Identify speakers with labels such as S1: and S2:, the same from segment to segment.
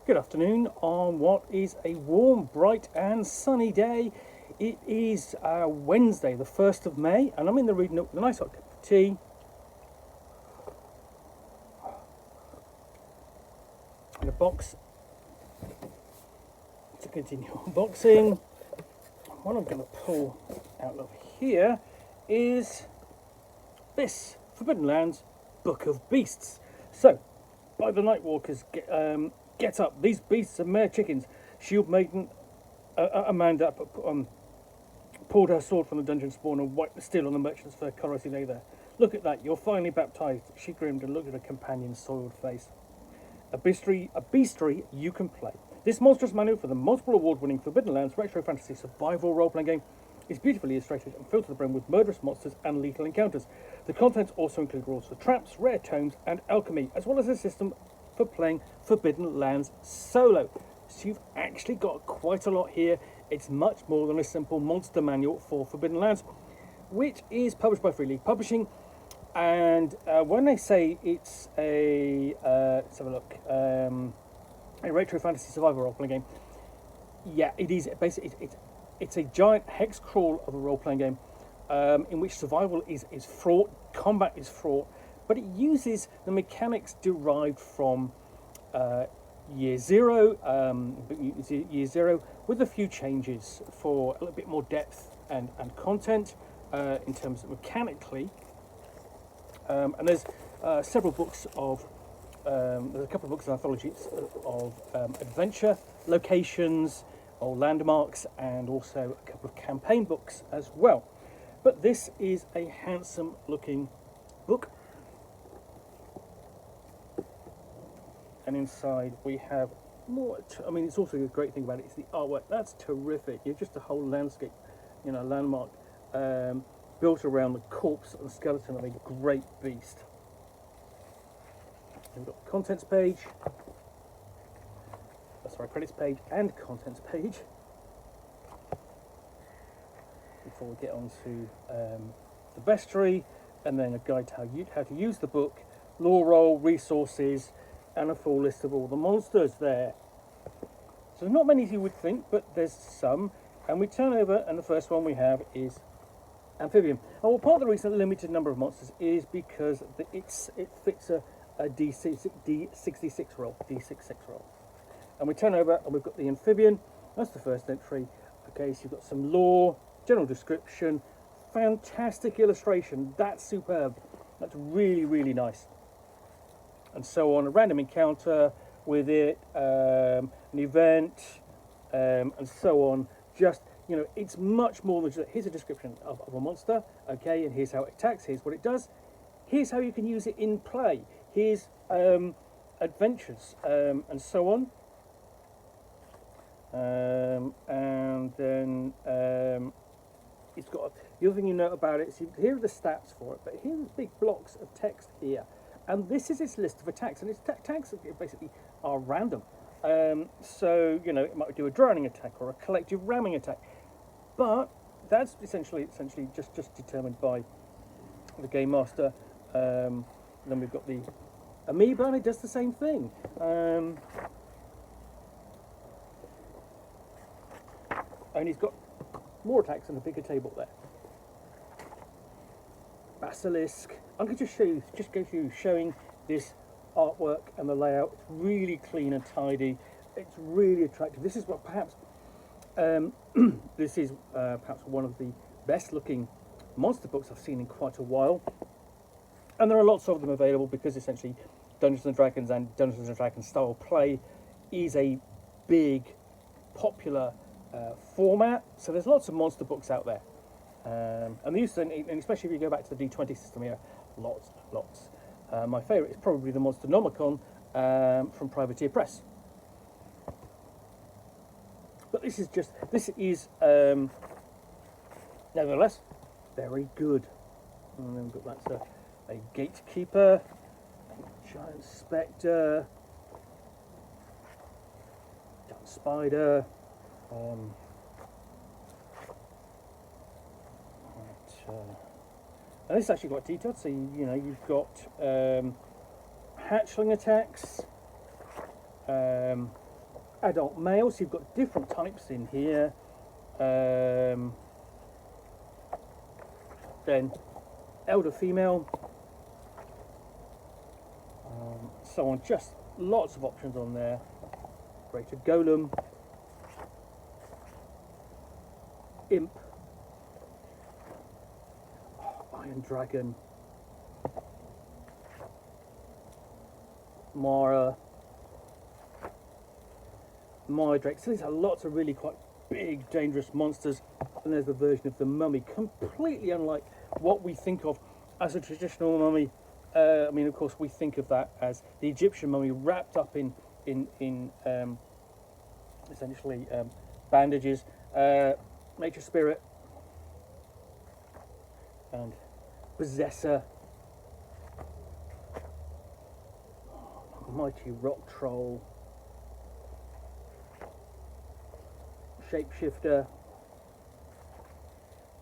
S1: Good afternoon on what is a warm, bright and sunny day. It is Wednesday the 1st of May and I'm in the reading Nook with a nice hot cup of tea. And a box to continue unboxing. What I'm going to pull out of here is this Forbidden Lands Book of Beasts. So, by the Nightwalkers, get up. These beasts are mere chickens. Shield Maiden, Amanda, pulled her sword from the dungeon spawn and wiped the steel on the merchant's fur collar as he lay there. Look at that, you're finally baptized. She grinned and looked at her companion's soiled face. A bestiary you can play. This monstrous manual for the multiple award-winning Forbidden Lands retro fantasy survival role-playing game is beautifully illustrated and filled to the brim with murderous monsters and lethal encounters. The contents also include rules for traps, rare tomes, and alchemy, as well as a system for playing Forbidden Lands solo. So you've actually got quite a lot here. It's much more than a simple monster manual for Forbidden Lands, which is published by Free League Publishing. And when they say it's a let's have a look, a retro fantasy survival role-playing game, yeah, it is basically it's a giant hex crawl of a role-playing game in which survival is fraught, combat is fraught, but it uses the mechanics derived from Year Zero, with a few changes for a little bit more depth and content in terms of mechanically. And there's several books of, there's a couple of books of anthologies of adventure, locations, or landmarks, and also a couple of campaign books as well. But this is a handsome looking book. And inside we have more, I mean, it's also a great thing about it is the artwork. That's terrific. You're just a whole landscape, landmark built around the corpse and skeleton of a great beast. We've got the contents page, credits page and contents page. Before we get on to the bestiary, and then a guide to how to use the book, lore roll, resources, and a full list of all the monsters there. So not many as you would think, but there's some. And we turn over, and the first one we have is Amphibian. And well, part of the reason the limited number of monsters is because it fits a D66 roll. And we turn over, and we've got the Amphibian. That's the first entry. Okay, so you've got some lore, general description, fantastic illustration. That's superb. That's really, really nice. And so on, a random encounter with it, an event, and so on. Just, it's much more than just, here's a description of a monster, okay, and here's how it attacks, here's what it does, here's how you can use it in play, here's adventures, and so on. And then it's got, the other thing you note about it is, here are the stats for it, but here are big blocks of text here. And this is its list of attacks, and its attacks basically are random. So, it might do a drowning attack or a collective ramming attack. But that's essentially just determined by the game master. Then we've got the amoeba, and it does the same thing. And he's got more attacks on a bigger table there. Basilisk. I'm going to just go through showing this artwork and the layout. It's really clean and tidy. It's really attractive. This is what perhaps this is perhaps one of the best looking monster books I've seen in quite a while. And there are lots of them available because essentially Dungeons and Dragons and Dungeons and Dragons style play is a big popular format. So there's lots of monster books out there. And these, and especially if you go back to the D20 system here, lots. My favourite is probably the Monsternomicon from Privateer Press. But this is nevertheless very good. And then we've got that's a gatekeeper, a giant spectre, giant spider. And this is actually quite detailed, so you've got hatchling attacks, adult male, so you've got different types in here. Then elder female, so on, just lots of options on there. Greater golem, imp, iron dragon, Mara, Drake. So these are lots of really quite big, dangerous monsters. And there's the version of the mummy, completely unlike what we think of as a traditional mummy. I mean, of course, we think of that as the Egyptian mummy wrapped up in essentially bandages. Nature spirit and possessor. Mighty rock troll, shapeshifter,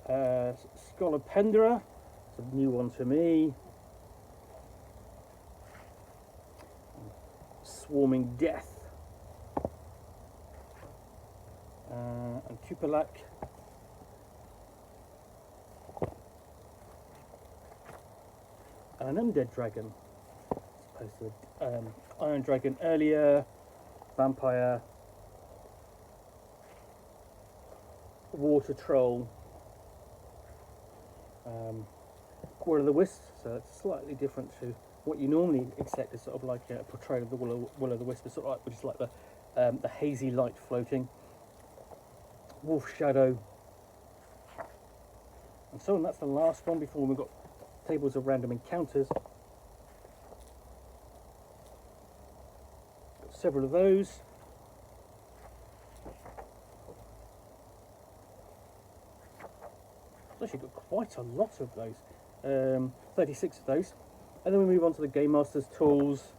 S1: Scolopendra, it's a new one to me, swarming death, and Tupelak, and an undead dragon. To Iron Dragon earlier, Vampire, Water Troll, Will o' the Wisp, so it's slightly different to what you normally accept as sort of like a portrayal of the Will o' the Wisp, sort of like, which is like the hazy light floating, Wolf Shadow, and so on. That's the last one before we've got tables of random encounters. Several of those. It's actually got quite a lot of those, 36 of those. And then we move on to the Game Master's tools.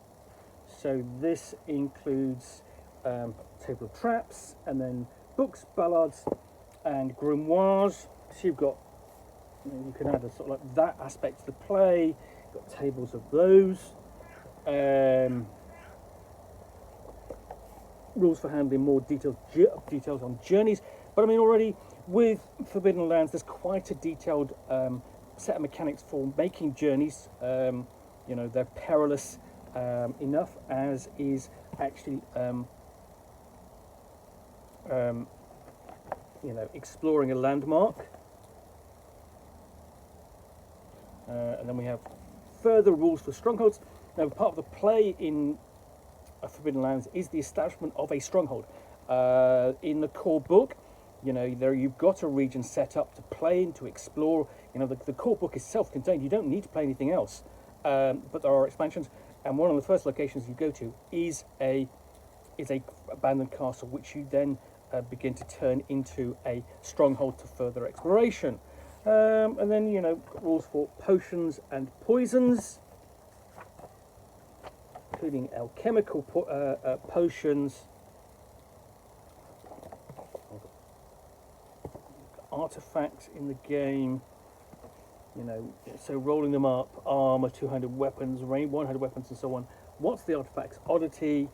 S1: So this includes table of traps, and then books, ballads, and grimoires. So you've got, you can add a sort of like that aspect to the play. You've got tables of those. Rules for handling more details on journeys, but I mean already with Forbidden Lands there's quite a detailed set of mechanics for making journeys. You know, they're perilous enough, as is actually you know, exploring a landmark. And then we have further rules for strongholds. Now, part of the play in Forbidden Lands is the establishment of a stronghold. In the core book, you know, there you've got a region set up to play in, to explore. You know, the core book is self-contained. You don't need to play anything else. But there are expansions, and one of the first locations you go to is a abandoned castle, which you then begin to turn into a stronghold to further exploration. And then, you know, rules for potions and poisons, including alchemical potions, artifacts in the game, you know, so rolling them up, armor, 200 weapons, range 100 weapons, and so on. What's the artifact's oddity?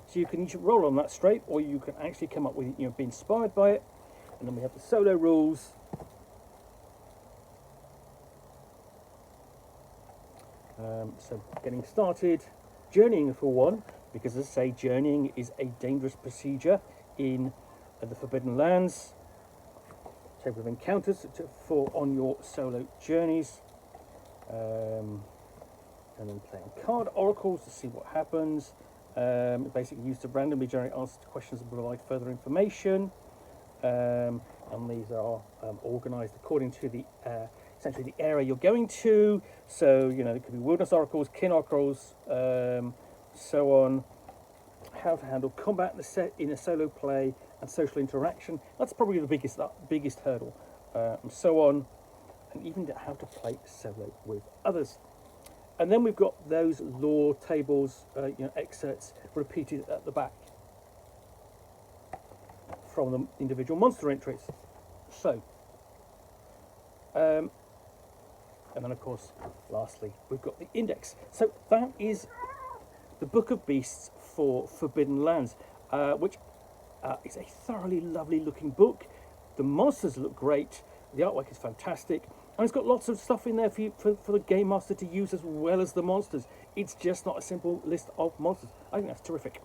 S1: So you can roll on that straight, or you can actually come up with, you know, be inspired by it. And then we have the solo rules. So getting started, journeying for one, because as I say, journeying is a dangerous procedure in the Forbidden Lands. Table of encounters for on your solo journeys, and then playing card oracles to see what happens. Basically used to randomly generate answers to questions and provide further information. And these are organised according to the essentially the area you're going to. So, you know, it could be wilderness oracles, kin oracles, so on. How to handle combat in a solo play and social interaction. That's probably the biggest hurdle, and so on. And even how to play solo with others. And then we've got those lore tables, you know, excerpts repeated at the back from the individual monster entries. So, and then of course, lastly, we've got the index. So that is the Book of Beasts for Forbidden Lands. which is a thoroughly lovely looking book. The monsters look great, the artwork is fantastic, and it's got lots of stuff in there for, for the game master to use as well as the monsters. It's just not a simple list of monsters. I think that's terrific.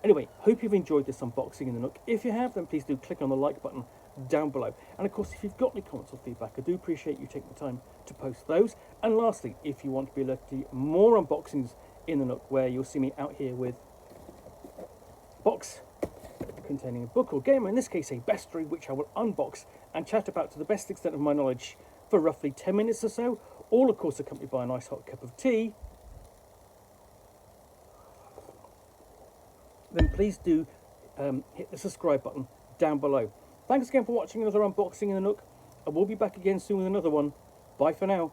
S1: Anyway, hope you've enjoyed this unboxing in the Nook. If you have, then please do click on the like button down below. And of course, if you've got any comments or feedback, I do appreciate you taking the time to post those. And lastly, if you want to be alerted to more unboxings in the Nook, where you'll see me out here with a box containing a book or game, or in this case a bestiary, which I will unbox and chat about to the best extent of my knowledge for roughly 10 minutes or so, all of course accompanied by a nice hot cup of tea, then please do hit the subscribe button down below. Thanks again for watching another unboxing in the Nook. I will be back again soon with another one. Bye for now.